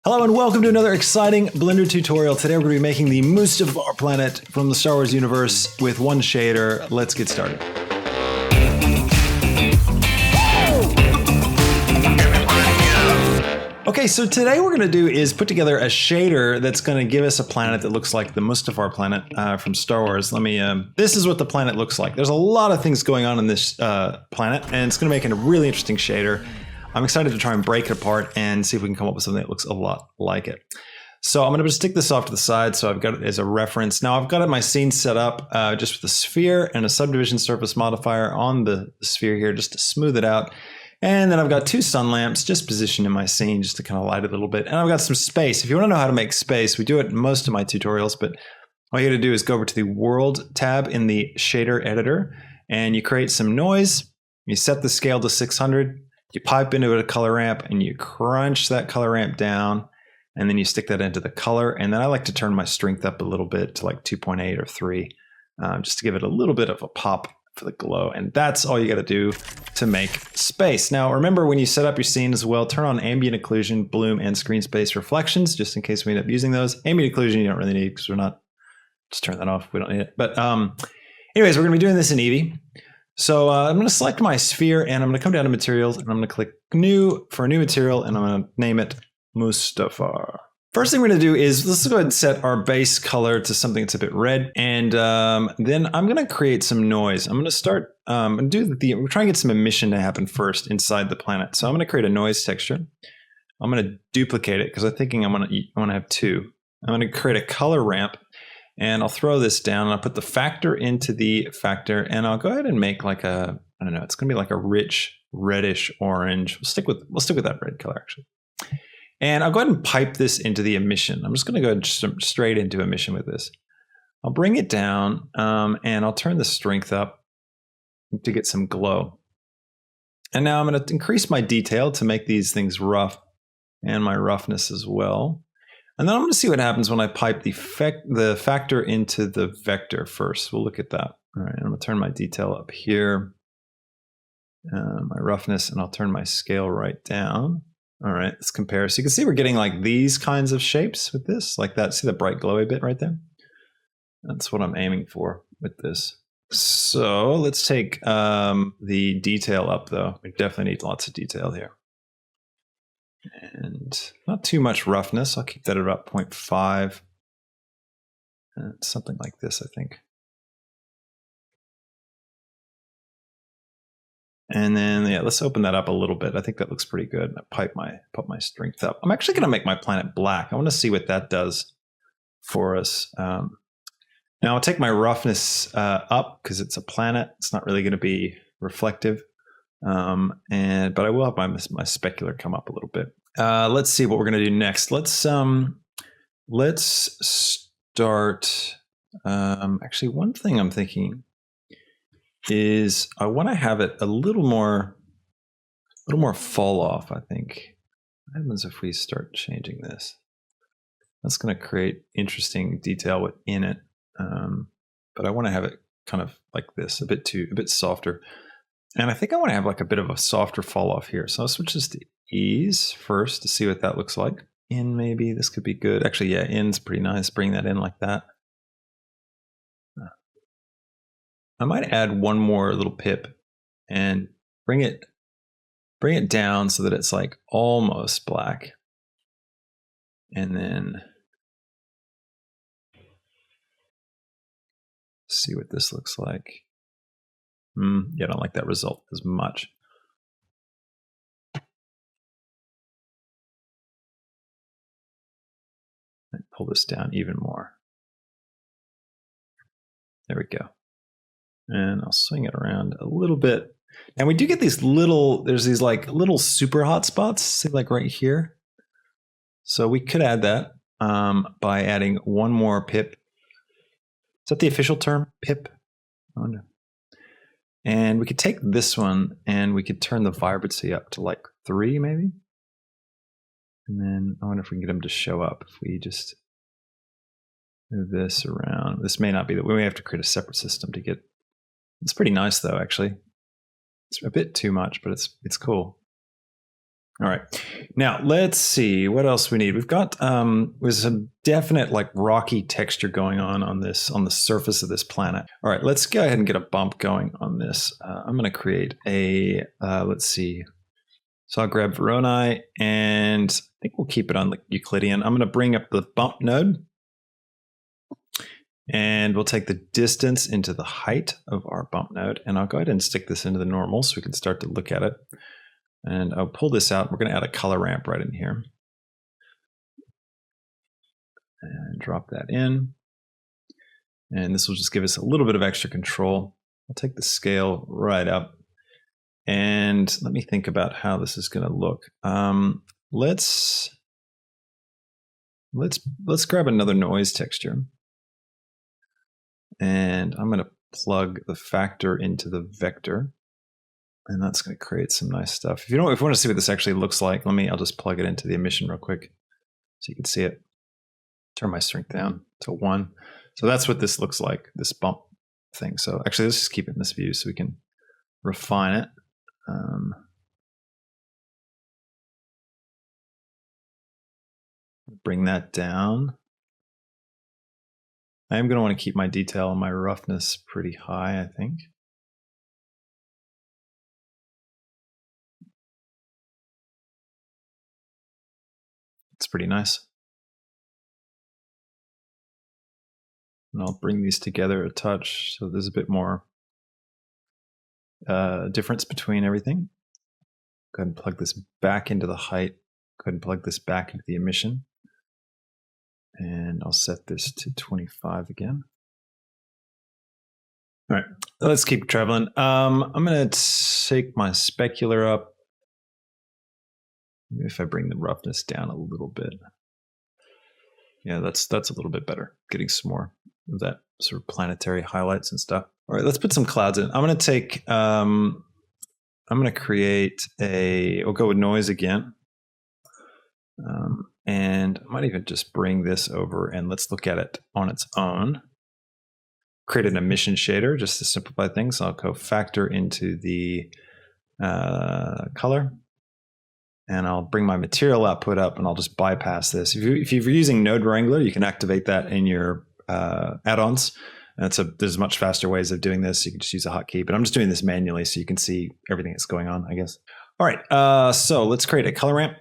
Hello and welcome to another exciting Blender tutorial. Today we're going to be making the Mustafar planet from the Star Wars universe with one shader. Let's get started. Okay, so today what we're going to do is put together a shader that's going to give us a planet that looks like the Mustafar planet from Star Wars. This is what the planet looks like. There's a lot of things going on in this planet, and it's going to make it a really interesting shader. I'm excited to try and break it apart and see if we can come up with something that looks a lot like it. So I'm going to just stick this off to the side so I've got it as a reference. Now I've got my scene set up just with a sphere and a subdivision surface modifier on the sphere here just to smooth it out. And then I've got two sun lamps just positioned in my scene just to kind of light it a little bit. And I've got some space. If you want to know how to make space, we do it in most of my tutorials, but all you got to do is go over to the World tab in the shader editor and you create some noise. You set the scale to 600. You pipe into a color ramp and you crunch that color ramp down and then you stick that into the color. And then I like to turn my strength up a little bit to like 2.8 or 3 just to give it a little bit of a pop for the glow. And that's all you got to do to make space. Now, remember when you set up your scene as well, turn on ambient occlusion, bloom, and screen space reflections, just in case we end up using those. Ambient occlusion you don't really need because we're not, just turn that off. We don't need it. But anyways, we're going to be doing this in Eevee. So I'm going to select my sphere and I'm going to come down to materials and I'm going to click new for a new material and I'm going to name it Mustafar. First thing we're going to do is let's go ahead and set our base color to something that's a bit red. And then I'm going to create some noise. I'm going to start we're trying to get some emission to happen first inside the planet. So I'm going to create a noise texture. I'm going to duplicate it because I'm thinking I want to have two. I'm going to create a color ramp. And I'll throw this down and I'll put the factor into the factor and I'll go ahead and make like a, I don't know, it's going to be like a rich reddish orange. We'll stick with that red color actually. And I'll go ahead and pipe this into the emission. I'm just going to go straight into emission with this. I'll bring it down and I'll turn the strength up to get some glow. And now I'm going to increase my detail to make these things rough and my roughness as well. And then I'm going to see what happens when I pipe the factor into the vector first. We'll look at that. All right, I'm going to turn my detail up here, my roughness, and I'll turn my scale right down. All right, let's compare. So you can see we're getting like these kinds of shapes with this, like that. See the bright glowy bit right there? That's what I'm aiming for with this. So let's take the detail up though. We definitely need lots of detail here. And not too much roughness. I'll keep that at about 0.5. Something like this, I think. And then, yeah, let's open that up a little bit. I think that looks pretty good. I put my strength up. I'm actually going to make my planet black. I want to see what that does for us. Now I'll take my roughness up because it's a planet. It's not really going to be reflective. But I will have my specular come up a little bit. Let's see what we're going to do next. Let's start. Actually, one thing I'm thinking is I want to have it a little more fall off. I think. What happens if we start changing this? That's going to create interesting detail within it. But I want to have it kind of like this, a bit softer. And I think I want to have like a bit of a softer fall off here. So I'll switch this to ease first to see what that looks like. In maybe, this could be good. Actually, yeah, in's pretty nice. Bring that in like that. I might add one more little pip and bring it down so that it's like almost black. And then see what this looks like. Yeah, I don't like that result as much. And pull this down even more. There we go. And I'll swing it around a little bit. And we do get these there's these like little super hot spots, see like right here. So we could add that by adding one more pip. Is that the official term? Pip? Oh no. And we could take this one and we could turn the vibrancy up to like 3 maybe. And then I wonder if we can get them to show up if we just move this around. This may not be we may have to create a separate system to get. It's pretty nice though, actually. It's a bit too much, but it's cool. All right. Now let's see what else we need. We've got there's a definite like rocky texture going on the surface of this planet. All right, let's go ahead and get a bump going on this. I'm going to create a let's see. So I'll grab Voronoi and I think we'll keep it on the Euclidean. I'm going to bring up the bump node and we'll take the distance into the height of our bump node, and I'll go ahead and stick this into the normal so we can start to look at it. And I'll pull this out. We're going to add a color ramp right in here. And drop that in. And this will just give us a little bit of extra control. I'll take the scale right up. And let me think about how this is going to look. Let's grab another noise texture. And I'm going to plug the factor into the vector. And that's going to create some nice stuff. If you want to see what this actually looks like, I'll just plug it into the emission real quick so you can see it. Turn my strength down to 1. So that's what this looks like, this bump thing. So actually, let's just keep it in this view so we can refine it. Bring that down. I am going to want to keep my detail and my roughness pretty high, I think. It's pretty nice. And I'll bring these together a touch so there's a bit more difference between everything. Go ahead and plug this back into the height. Go ahead and plug this back into the emission. And I'll set this to 25 again. All right, let's keep traveling. I'm going to take my specular up. Maybe if I bring the roughness down a little bit. Yeah, that's a little bit better. Getting some more of that sort of planetary highlights and stuff. All right, let's put some clouds in. I'm going to take, I'm going to create we'll go with noise again. And I might even just bring this over and let's look at it on its own. Create an emission shader just to simplify things. So I'll go factor into the color. And I'll bring my material output up and I'll just bypass this. If you're using Node Wrangler, you can activate that in your add-ons. And there's much faster ways of doing this. You can just use a hotkey, but I'm just doing this manually so you can see everything that's going on, I guess. All right, so let's create a color ramp.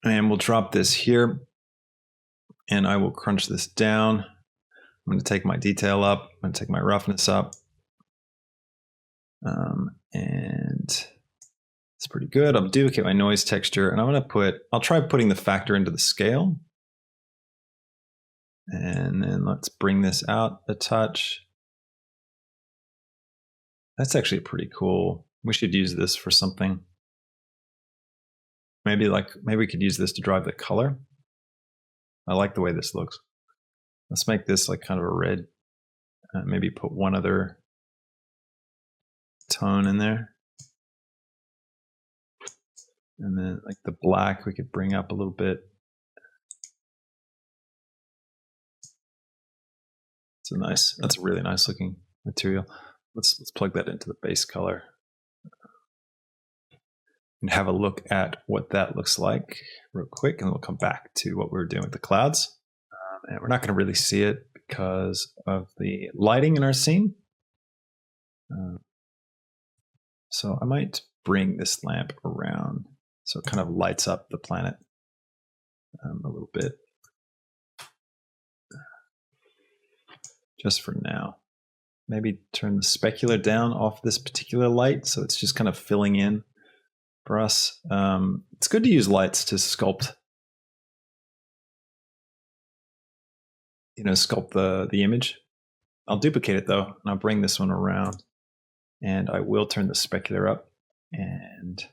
And we'll drop this here. And I will crunch this down. I'm going to take my detail up. I'm going to take my roughness up. And it's pretty good. I'll duplicate my noise texture and I'll try putting the factor into the scale. And then let's bring this out a touch. That's actually pretty cool. We should use this for something. Maybe we could use this to drive the color. I like the way this looks. Let's make this like kind of a red. Maybe put one other tone in there. And then like the black we could bring up a little bit. That's a really nice looking material. Let's plug that into the base color. And have a look at what that looks like real quick, and we'll come back to what we were doing with the clouds. And we're not going to really see it because of the lighting in our scene. So I might bring this lamp around so it kind of lights up the planet a little bit. Just for now. Maybe turn the specular down off this particular light so it's just kind of filling in for us. It's good to use lights to sculpt, sculpt the image. I'll duplicate it though, and I'll bring this one around, and I will turn the specular up and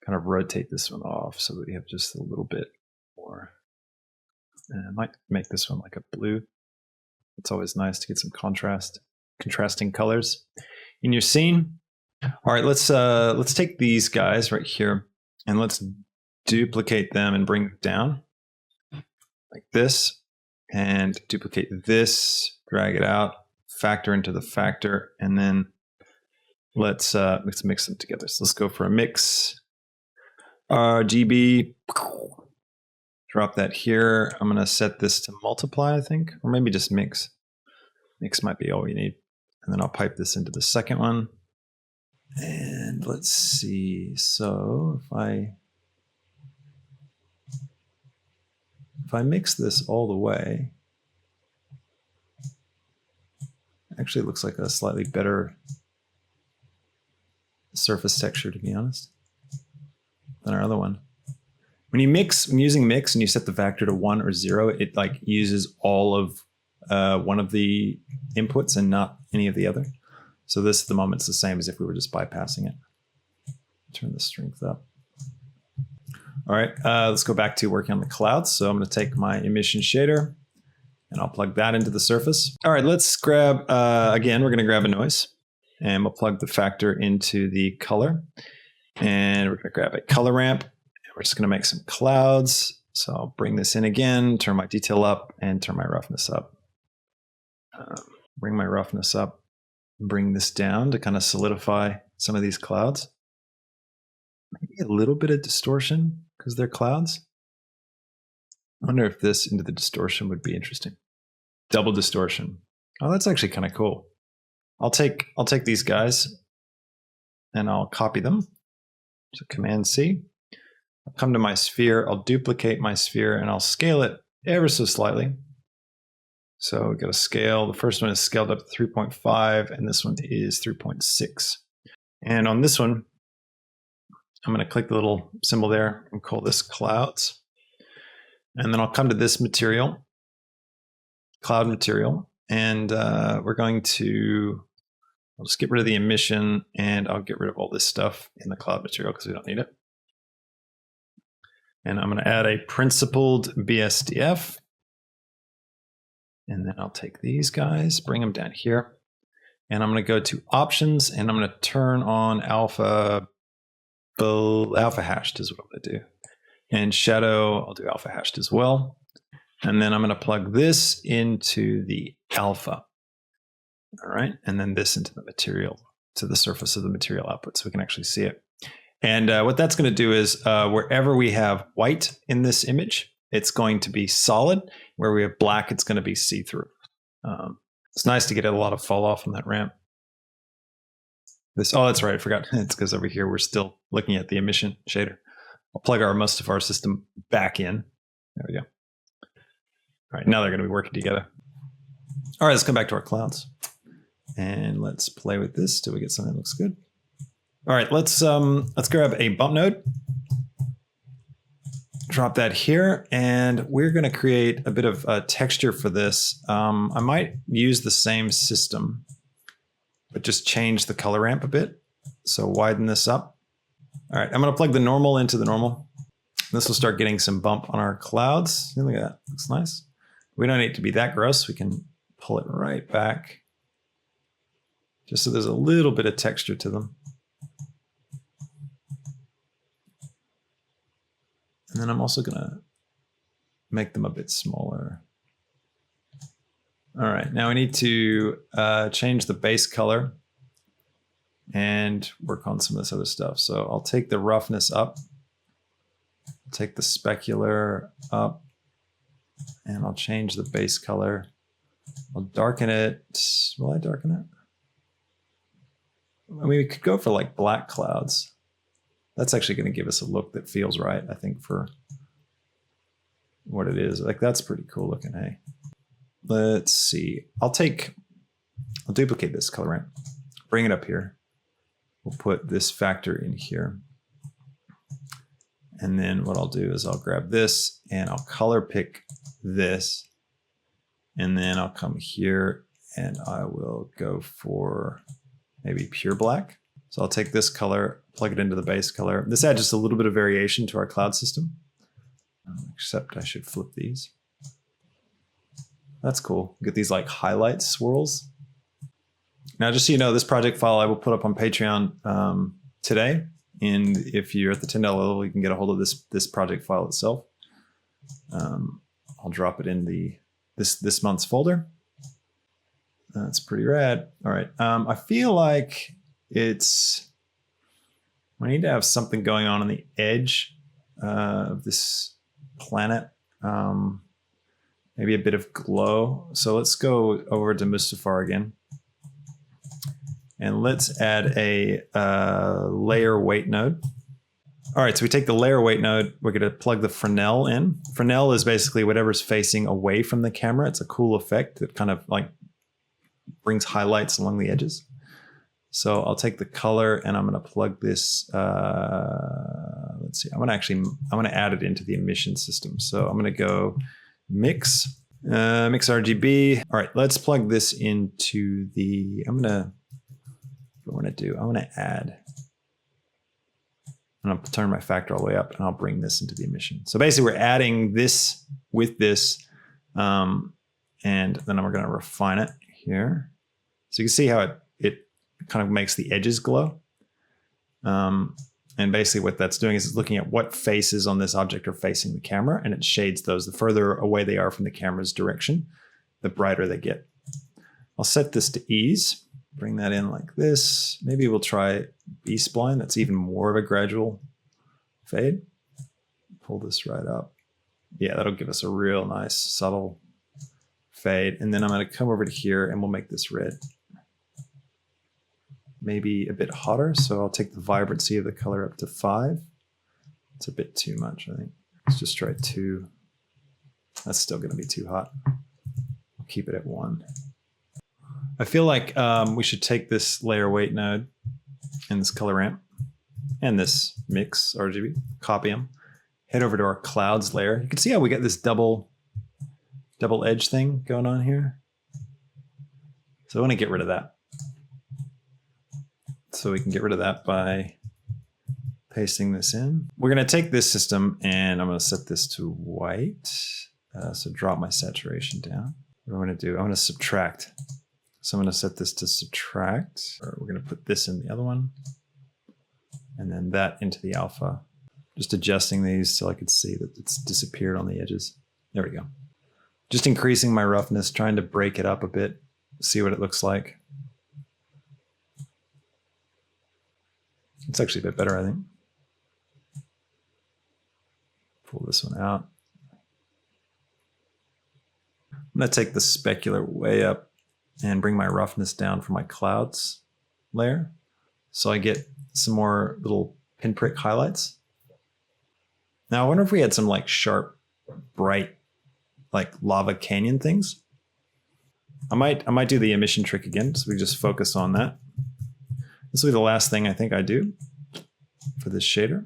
kind of rotate this one off so that we have just a little bit more. And I might make this one like a blue. It's always nice to get some contrasting colors in your scene. All right, let's take these guys right here and let's duplicate them and bring them down like this, and duplicate this, drag it out, factor into the factor, and then let's mix them together. So let's go for a mix. RGB. Drop that here. I'm going to set this to multiply, I think, or maybe just mix. Mix might be all we need. And then I'll pipe this into the second one. And let's see. So if I mix this all the way, actually it looks like a slightly better surface texture, to be honest, than our other one. When you mix, when using mix and you set the factor to 1 or 0, it like uses all of one of the inputs and not any of the other. So this at the moment is the same as if we were just bypassing it. Turn the strength up. All right, let's go back to working on the clouds. So I'm going to take my emission shader and I'll plug that into the surface. All right, let's grab, again, we're going to grab a noise and we'll plug the factor into the color. And we're going to grab a color ramp. And we're just going to make some clouds. So I'll bring this in again, turn my detail up and turn my roughness up. Bring my roughness up, bring this down to kind of solidify some of these clouds. Maybe a little bit of distortion because they're clouds. I wonder if this into the distortion would be interesting. Double distortion. Oh, that's actually kind of cool. I'll take these guys and I'll copy them. So Command C. I'll come to my sphere. I'll duplicate my sphere and I'll scale it ever so slightly. So we've got a scale. The first one is scaled up to 3.5 and this one is 3.6. And on this one, I'm going to click the little symbol there and call this clouds. And then I'll come to this material, cloud material, and we're going to, I'll just get rid of the emission and I'll get rid of all this stuff in the cloud material because we don't need it. And I'm going to add a principled Bsdf. And then I'll take these guys, bring them down here. And I'm going to go to options and I'm going to turn on alpha hashed is what I'm going to do. And shadow, I'll do alpha hashed as well. And then I'm going to plug this into the alpha. All right. And then this into the material, to the surface of the material output so we can actually see it. And what that's going to do is wherever we have white in this image, it's going to be solid. Where we have black, it's going to be see-through. It's nice to get a lot of fall off on that ramp. Oh, that's right. I forgot. It's because over here we're still looking at the emission shader. I'll plug our Mustafar system back in. There we go. All right, now they're going to be working together. All right, let's come back to our clouds. And let's play with this till we get something that looks good. All right, let's grab a bump node. Drop that here, and we're going to create a bit of texture for this. I might use the same system, but just change the color ramp a bit. So widen this up. All right, I'm going to plug the normal into the normal. This will start getting some bump on our clouds. Look at that, looks nice. We don't need it to be that gross. We can pull it right back, just so there's a little bit of texture to them. And then I'm also going to make them a bit smaller. All right, now we need to change the base color and work on some of this other stuff. So I'll take the roughness up, take the specular up, and I'll change the base color. I'll darken it. Will I darken it? I mean, we could go for like black clouds. That's actually going to give us a look that feels right, I think, for what it is. Like, that's pretty cool looking, hey? Let's see. I'll duplicate this color ramp, bring it up here. We'll put this factor in here. And then what I'll do is I'll grab this and I'll color pick this. And then I'll come here and I will go for maybe pure black. So I'll take this color, plug it into the base color. This adds just a little bit of variation to our cloud system. Except I should flip these. That's cool. Get these like highlight swirls. Now, just so you know, this project file I will put up on Patreon today. And if you're at the $10 level, you can get a hold of this project file itself. I'll drop it in this month's folder. That's pretty rad. All right. I feel like we need to have something going on the edge of this planet. Maybe a bit of glow. So let's go over to Mustafar again. And let's add a layer weight node. All right, so we take the layer weight node. We're going to plug the Fresnel in. Fresnel is basically whatever's facing away from the camera. It's a cool effect that kind of like brings highlights along the edges. So I'll take the color and I'm going to plug this. Let's see. I'm going to add it into the emission system. So I'm going to go mix RGB. All right, let's plug this into the. I want to add. And I'll turn my factor all the way up and I'll bring this into the emission. So basically we're adding this with this, and then we're going to refine it here. So you can see how it kind of makes the edges glow. And basically what that's doing is it's looking at what faces on this object are facing the camera, and it shades those. The further away they are from the camera's direction, the brighter they get. I'll set this to ease. Bring that in like this. Maybe we'll try B-spline. That's even more of a gradual fade. Pull this right up. Yeah, that'll give us a real nice subtle fade. And then I'm going to come over to here and we'll make this red. Maybe a bit hotter. So I'll take the vibrancy of the color up to 5. It's a bit too much, I think. Let's just try 2. That's still going to be too hot. I'll keep it at 1. I feel like we should take this layer weight node and this color ramp and this mix RGB, copy them, head over to our clouds layer. You can see how we got this double edge thing going on here. So I want to get rid of that. So we can get rid of that by pasting this in. We're going to take this system and I'm going to set this to white. So drop my saturation down. What I'm going to do, I'm going to subtract. So I'm going to set this to subtract, or we're going to put this in the other one, and then that into the alpha. Just adjusting these so I could see that it's disappeared on the edges. There we go. Just increasing my roughness, trying to break it up a bit, see what it looks like. It's actually a bit better, I think. Pull this one out. I'm going to take the specular way up and bring my roughness down for my clouds layer. So I get some more little pinprick highlights. Now I wonder if we had some like sharp, bright, like lava canyon things. I might do the emission trick again, so we just focus on that. This will be the last thing I think I do for this shader.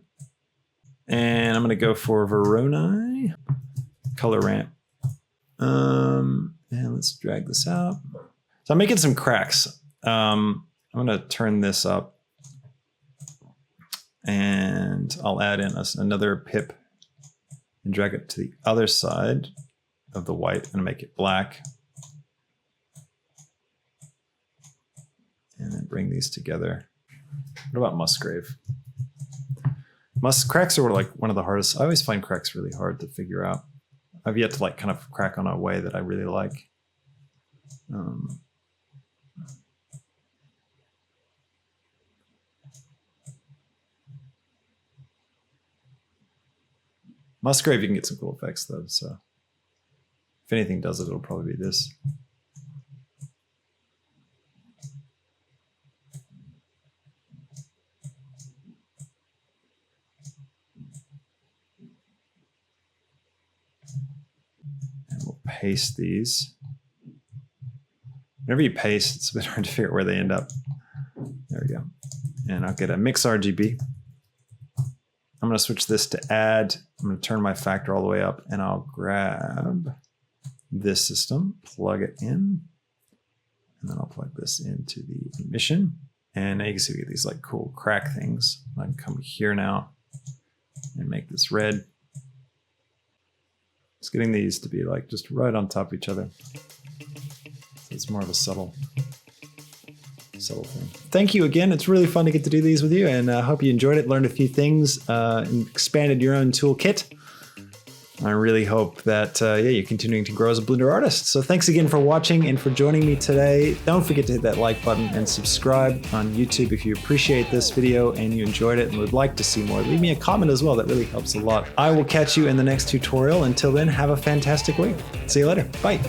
And I'm gonna go for Voronoi, color ramp. And let's drag this out. So I'm making some cracks. I'm gonna turn this up and I'll add in another pip and drag it to the other side of the white and make it black. And then bring these together. What about Musgrave? Cracks are like one of the hardest. I always find cracks really hard to figure out. I've yet to like kind of crack on a way that I really like. Musgrave, you can get some cool effects though. So if anything does it, it'll probably be this. And we'll paste these. Whenever you paste, it's a bit hard to figure out where they end up. There we go. And I'll get a mix RGB. I'm going to switch this to add. I'm going to turn my factor all the way up and I'll grab this system, plug it in, and then I'll plug this into the emission. And now you can see we get these like cool crack things. I can come here now and make this red. Just getting these to be like just right on top of each other. So it's more of a subtle thing. Thank you again. It's really fun to get to do these with you, and I hope you enjoyed it, learned a few things, and expanded your own toolkit. I really hope that you're continuing to grow as a Blender artist. So thanks again for watching and for joining me today. Don't forget to hit that like button and subscribe on YouTube if you appreciate this video and you enjoyed it and would like to see more. Leave me a comment as well. That really helps a lot. I will catch you in the next tutorial. Until then, have a fantastic week. See you later. Bye.